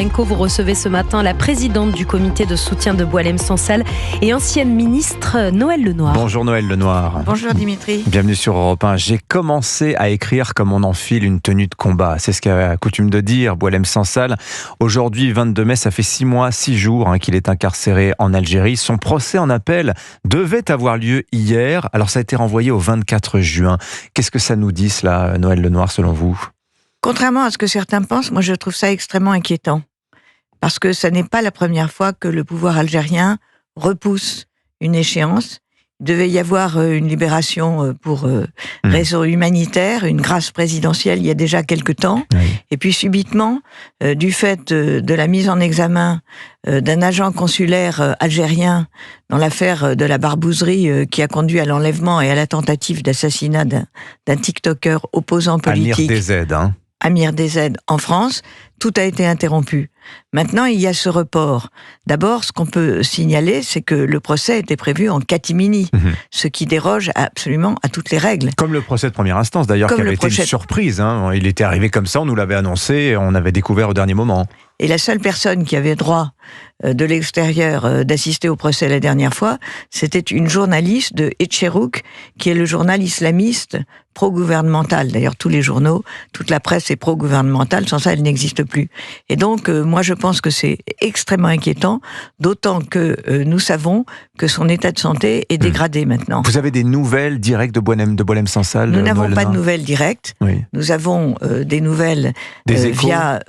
Eco, vous recevez ce matin la présidente du comité de soutien de Boualem-Sansal et ancienne ministre Noëlle Lenoir. Bonjour Noëlle Lenoir. Bonjour Dimitri. Bienvenue sur Europe 1. J'ai commencé à écrire comme on enfile une tenue de combat. C'est ce qu'a coutume de dire Boualem-Sansal. Aujourd'hui, 22 mai, ça fait 6 mois, 6 jours qu'il est incarcéré en Algérie. Son procès en appel devait avoir lieu hier. Alors ça a été renvoyé au 24 juin. Qu'est-ce que ça nous dit cela, Noëlle Lenoir, selon vous ? Contrairement à ce que certains pensent, moi je trouve ça extrêmement inquiétant. Parce que ce n'est pas la première fois que le pouvoir algérien repousse une échéance. Il devait y avoir une libération pour raison humanitaire, une grâce présidentielle il y a déjà quelque temps. Oui. Et puis subitement, du fait de la mise en examen d'un agent consulaire algérien dans l'affaire de la barbouzerie qui a conduit à l'enlèvement et à la tentative d'assassinat d'un TikToker opposant politique. Amir DZ en France, tout a été interrompu. Maintenant, il y a ce report. D'abord, ce qu'on peut signaler, c'est que le procès était prévu en catimini, ce qui déroge absolument à toutes les règles. Comme le procès de première instance, d'ailleurs, qui avait été une surprise. Il était arrivé comme ça, on nous l'avait annoncé, on avait découvert au dernier moment. Et la seule personne qui avait droit de l'extérieur d'assister au procès la dernière fois, c'était une journaliste de Etcherouk, qui est le journal islamiste pro-gouvernemental. D'ailleurs, tous les journaux, toute la presse est pro-gouvernementale, sans ça, elle n'existe plus. Et donc, moi, je pense que c'est extrêmement inquiétant, d'autant que nous savons que son état de santé est dégradé maintenant. Vous avez des nouvelles directes de Boualem-Sansal ? Nous n'avons pas de nouvelles directes. Oui. Nous avons des nouvelles via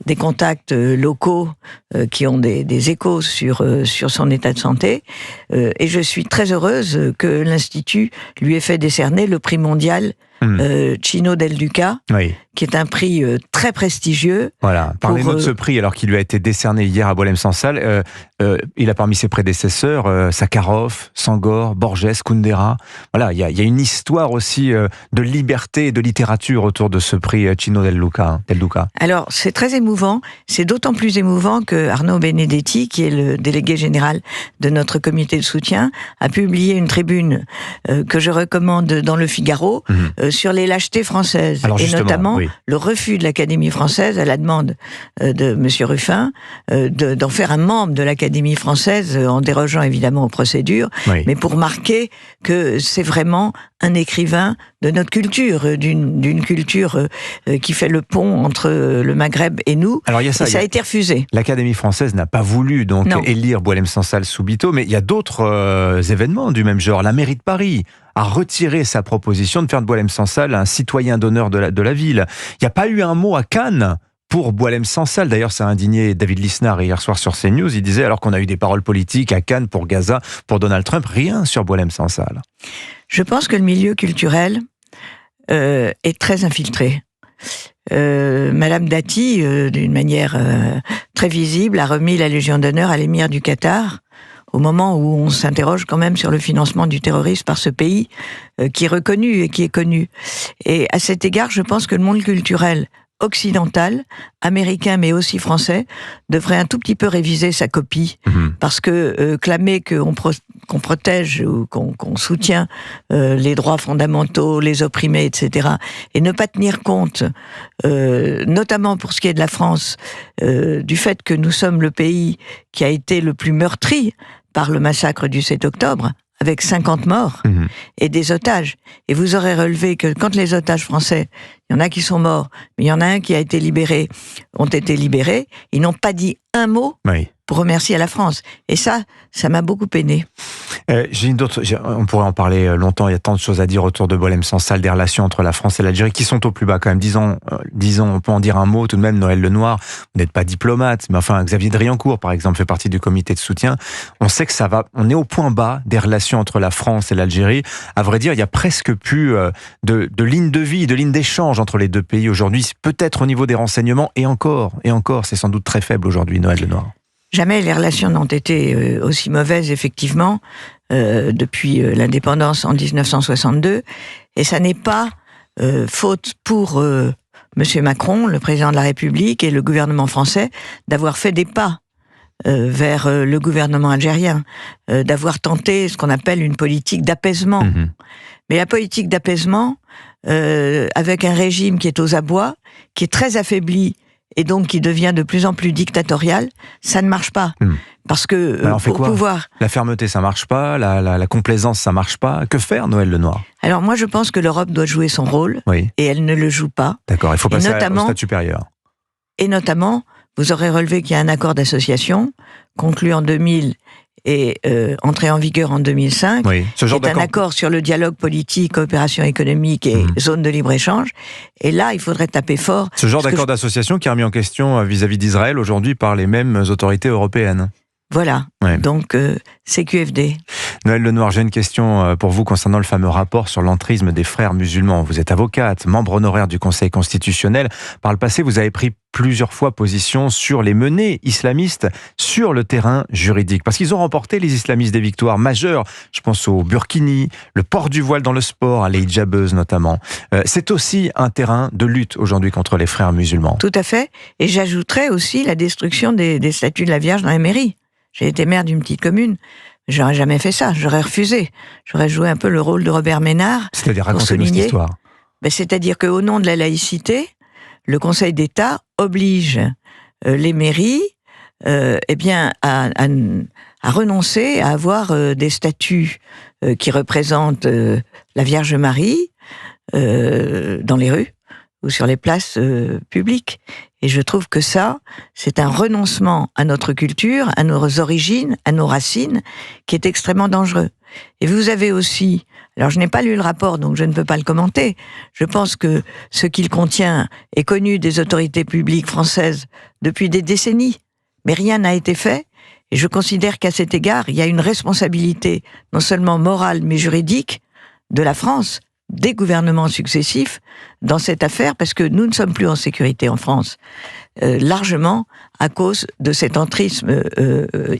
des contacts locaux qui ont des échos sur son état de santé. Et je suis très heureuse que l'Institut lui ait fait décerner le prix mondial Chino del Duca, qui est un prix très prestigieux. Voilà. Parlez-nous de ce prix, alors qu'il lui a été décerné hier à Boualem-Sansal. Il a parmi ses prédécesseurs Sakharov, Senghor, Borges, Kundera. Voilà, il y a une histoire aussi de liberté et de littérature autour de ce prix Chino del Duca. Alors, c'est très émouvant. C'est d'autant plus émouvant que Arnaud Benedetti, qui est le délégué général de notre comité de soutien, a publié une tribune que je recommande dans Le Figaro sur les lâchetés françaises. Alors, et notamment le refus de l'Académie française à la demande de M. Ruffin d'en faire un membre de l'Académie française en dérogeant évidemment aux procédures, mais pour marquer que c'est vraiment un écrivain de notre culture, d'une culture qui fait le pont entre le Maghreb et nous. Alors, ça a été refusé. L'Académie française n'a pas voulu donc élire Boualem-Sansal subito, mais il y a d'autres événements du même genre. La mairie de Paris a retiré sa proposition de faire de Boualem-Sansal un citoyen d'honneur de la ville. Il n'y a pas eu un mot à Cannes pour Boualem-Sansal. D'ailleurs, ça a indigné David Lisnard hier soir sur CNews. Il disait, alors qu'on a eu des paroles politiques à Cannes pour Gaza, pour Donald Trump, rien sur Boualem-Sansal. Je pense que le milieu culturel est très infiltré. Madame Dati, d'une manière très visible, a remis la Légion d'honneur à l'émir du Qatar, au moment où on s'interroge quand même sur le financement du terrorisme par ce pays qui est reconnu et qui est connu. Et à cet égard, je pense que le monde culturel occidental, américain mais aussi français, devrait un tout petit peu réviser sa copie, parce que clamer qu'on protège ou qu'on soutient les droits fondamentaux, les opprimés, etc., et ne pas tenir compte, notamment pour ce qui est de la France, du fait que nous sommes le pays qui a été le plus meurtri par le massacre du 7 octobre, avec 50 morts et des otages. Et vous aurez relevé que quand les otages français, il y en a qui sont morts, mais il y en a un qui a été libéré, ont été libérés, ils n'ont pas dit un mot pour remercier la France. Et ça m'a beaucoup peiné. On pourrait en parler longtemps, il y a tant de choses à dire autour de Boualem-Sansal, des relations entre la France et l'Algérie qui sont au plus bas quand même. Disons, on peut en dire un mot tout de même, Noëlle Lenoir, vous n'êtes pas diplomate, mais enfin Xavier Driancourt par exemple fait partie du comité de soutien. On sait que on est au point bas des relations entre la France et l'Algérie. À vrai dire, il y a presque plus de lignes de vie, de lignes d'échange entre les deux pays aujourd'hui, peut-être au niveau des renseignements, et encore, c'est sans doute très faible aujourd'hui, Noëlle Lenoir. Jamais les relations n'ont été aussi mauvaises, effectivement, depuis l'indépendance en 1962. Et ça n'est pas faute pour M. Macron, le président de la République, et le gouvernement français, d'avoir fait des pas vers le gouvernement algérien, d'avoir tenté ce qu'on appelle une politique d'apaisement. Mais la politique d'apaisement, avec un régime qui est aux abois, qui est très affaibli et donc qui devient de plus en plus dictatorial, ça ne marche pas. Parce que pour pouvoir... La fermeté, ça marche pas, la complaisance, ça marche pas. Que faire, Noël Lenoir? Alors moi, je pense que l'Europe doit jouer son rôle, et elle ne le joue pas. D'accord, il faut passer au stade supérieur. Et notamment, vous aurez relevé qu'il y a un accord d'association, conclu en 2000 et entré en vigueur en 2005, qui est un accord sur le dialogue politique, coopération économique et zone de libre-échange. Et là, il faudrait taper fort. Ce genre d'accord d'association qui est remis en question vis-à-vis d'Israël aujourd'hui par les mêmes autorités européennes. Voilà, donc CQFD. Noël Lenoir, j'ai une question pour vous concernant le fameux rapport sur l'entrisme des frères musulmans. Vous êtes avocate, membre honoraire du Conseil constitutionnel. Par le passé, vous avez pris plusieurs fois position sur les menées islamistes sur le terrain juridique. Parce qu'ils ont remporté, les islamistes, des victoires majeures. Je pense au burkini, le port du voile dans le sport, à les hijabeuses notamment. C'est aussi un terrain de lutte aujourd'hui contre les frères musulmans. Tout à fait. Et j'ajouterais aussi la destruction des statues de la Vierge dans les mairies. J'ai été maire d'une petite commune. J'aurais jamais fait ça. J'aurais refusé. J'aurais joué un peu le rôle de Robert Ménard. C'est-à-dire raconter cette histoire. C'est-à-dire qu'au nom de la laïcité, le Conseil d'État oblige les mairies, à renoncer à avoir des statues qui représentent la Vierge Marie dans les rues ou sur les places publiques. Et je trouve que ça, c'est un renoncement à notre culture, à nos origines, à nos racines, qui est extrêmement dangereux. Et vous avez aussi, alors je n'ai pas lu le rapport, donc je ne peux pas le commenter, je pense que ce qu'il contient est connu des autorités publiques françaises depuis des décennies, mais rien n'a été fait, et je considère qu'à cet égard, il y a une responsabilité, non seulement morale, mais juridique, de la France, des gouvernements successifs dans cette affaire, parce que nous ne sommes plus en sécurité en France, largement à cause de cet entrisme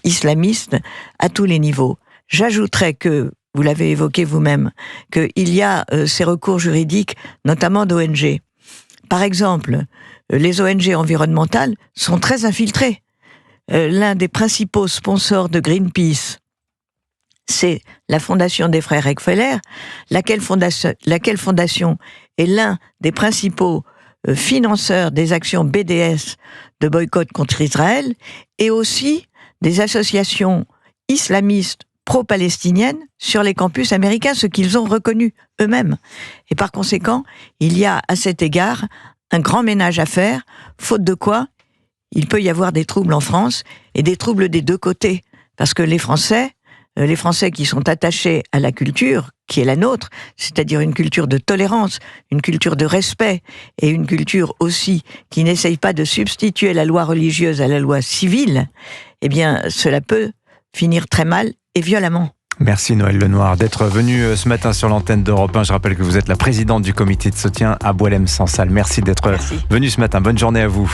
islamiste à tous les niveaux. J'ajouterais que, vous l'avez évoqué vous-même, qu'il y a ces recours juridiques, notamment d'ONG. Par exemple, les ONG environnementales sont très infiltrées. L'un des principaux sponsors de Greenpeace, c'est la Fondation des Frères Rockefeller, laquelle fondation est l'un des principaux financeurs des actions BDS de boycott contre Israël, et aussi des associations islamistes pro-palestiniennes sur les campus américains, ce qu'ils ont reconnu eux-mêmes. Et par conséquent, il y a à cet égard un grand ménage à faire, faute de quoi il peut y avoir des troubles en France, et des troubles des deux côtés, parce que les Français qui sont attachés à la culture qui est la nôtre, c'est-à-dire une culture de tolérance, une culture de respect, et une culture aussi qui n'essaye pas de substituer la loi religieuse à la loi civile, eh bien, cela peut finir très mal et violemment. Merci Noël Lenoir d'être venu ce matin sur l'antenne d'Europe 1. Je rappelle que vous êtes la présidente du comité de soutien à Boualem Sansal. Merci d'être venu ce matin. Bonne journée à vous.